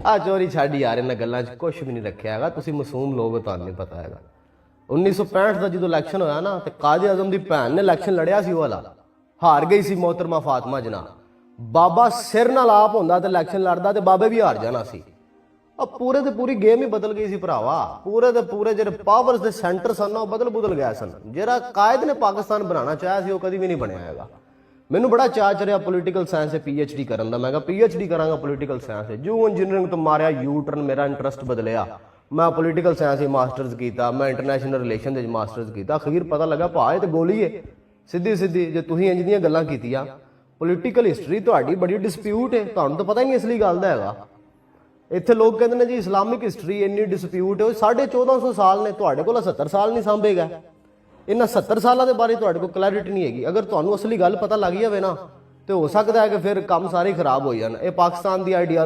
ਆ ਚੋਰੀ ਛੱਡ ਯਾਰ, ਇਹਨਾਂ ਗੱਲਾਂ 'ਚ ਕੁਛ ਵੀ ਨਹੀਂ ਰੱਖਿਆ ਹੈਗਾ। ਤੁਸੀਂ ਮਾਸੂਮ ਲੋਕ ਹੋ, ਤੁਹਾਨੂੰ ਨਹੀਂ ਪਤਾ ਹੈਗਾ। 1965 ਦਾ ਜਦੋਂ ਇਲੈਕਸ਼ਨ ਹੋਇਆ ਨਾ, ਤੇ ਕਾਜ਼ੇ ਆਜ਼ਮ ਦੀ ਭੈਣ ਨੇ ਇਲੈਕਸ਼ਨ ਲੜਿਆ ਸੀ, ਉਹ ਵਾਲਾ ਹਾਰ ਗਈ ਸੀ मोहतरमा फातिमा जना। ਬਾਬਾ ਸਿਰ ਨਾਲ ਆਪ ਹੁੰਦਾ ਤੇ ਇਲੈਕਸ਼ਨ ਲੜਦਾ ਤੇ ਬਾਬੇ ਵੀ ਹਾਰ ਜਾਣਾ ਸੀ। ਪੂਰੇ ਤੇ ਪੂਰੀ ਗੇਮ ਹੀ ਬਦਲ ਗਈ ਸੀ ਭਰਾਵਾ। ਪੂਰੇ ਦੇ ਪੂਰੇ ਜਿਹੜੇ ਪਾਵਰਸ ਦੇ ਸੈਂਟਰ ਸਨ ਉਹ ਬਦਲ ਗਏ ਸਨ। ਜਿਹੜਾ ਕਾਇਦ ਨੇ ਪਾਕਿਸਤਾਨ ਬਣਾਉਣਾ ਚਾਹਿਆ ਸੀ ਉਹ ਕਦੀ ਵੀ ਨਹੀਂ ਬਣਿਆ ਹੈਗਾ। ਮੈਨੂੰ ਬੜਾ ਚਾਅ ਚੜਿਆ ਪੋਲੀਟੀਕਲ ਸਾਇੰਸ ਦੇ PhD ਕਰਨ ਦਾ। ਮੈਂ ਕਿਹਾ PhD ਕਰਾਂਗਾ ਪੋਲੀਟੀਕਲ ਸਾਇੰਸ ਦੇ। ਜੋ ਇੰਜੀਨੀਅਰਿੰਗ ਤੋਂ ਮਾਰਿਆ ਯੂ ਟਰਨ, ਮੇਰਾ ਇੰਟਰਸਟ ਬਦਲਿਆ। ਮੈਂ ਪੋਲੀਟੀਕਲ ਸਾਇੰਸ ਦੇ ਮਾਸਟਰਸ ਕੀਤਾ, ਮੈਂ ਇੰਟਰਨੈਸ਼ਨਲ ਰਿਲੇਸ਼ਨ ਦੇ ਮਾਸਟਰਸ ਕੀਤਾ। ਅਖੀਰ ਪਤਾ ਲੱਗਾ ਭਾ ਇਹ ਤੇ ਗੋਲੀ ਹੈ ਸਿੱਧੀ ਸਿੱਧੀ। ਜੇ ਤੁਸੀਂ ਇੰਜ ਦੀਆਂ ਗੱਲਾਂ ਕੀਤੀਆਂ, ਪੋਲੀਟੀਕਲ ਹਿਸਟਰੀ ਤੁਹਾਡੀ ਬੜੀ ਡਿਸਪਿਊਟ ਹੈ, ਤੁਹਾਨੂੰ ਤਾਂ ਪਤਾ ਹੀ ਨਹੀਂ ਅਸਲੀ ਗੱਲ ਦਾ ਹੈਗਾ। ਇੱਥੇ ਲੋਕ ਕਹਿੰਦੇ ਨੇ ਜੀ ਇਸਲਾਮਿਕ ਹਿਸਟਰੀ ਇੰਨੀ ਡਿਸਪਿਊਟ ਹੈ। 1450 ਸਾਲ ਨੇ, ਤੁਹਾਡੇ ਕੋਲ 70 ਸਾਲ ਨਹੀਂ ਸਾਂਭੇਗਾ। ਇਹਨਾਂ 70 ਸਾਲਾਂ ਦੇ ਬਾਰੇ ਤੁਹਾਡੇ ਕੋਲ ਕਲੈਰਿਟੀ ਨਹੀਂ ਹੈਗੀ। ਅਗਰ ਤੁਹਾਨੂੰ ਅਸਲੀ ਗੱਲ ਪਤਾ ਲੱਗ ਜਾਵੇ ਨਾ, ਤੇ ਹੋ ਸਕਦਾ ਹੈ ਕਿ ਫਿਰ ਕੰਮ ਸਾਰੇ ਖਰਾਬ ਹੋ ਜਾਣ। ਇਹ ਪਾਕਿਸਤਾਨ ਦੀ ਆਈਡੀਆ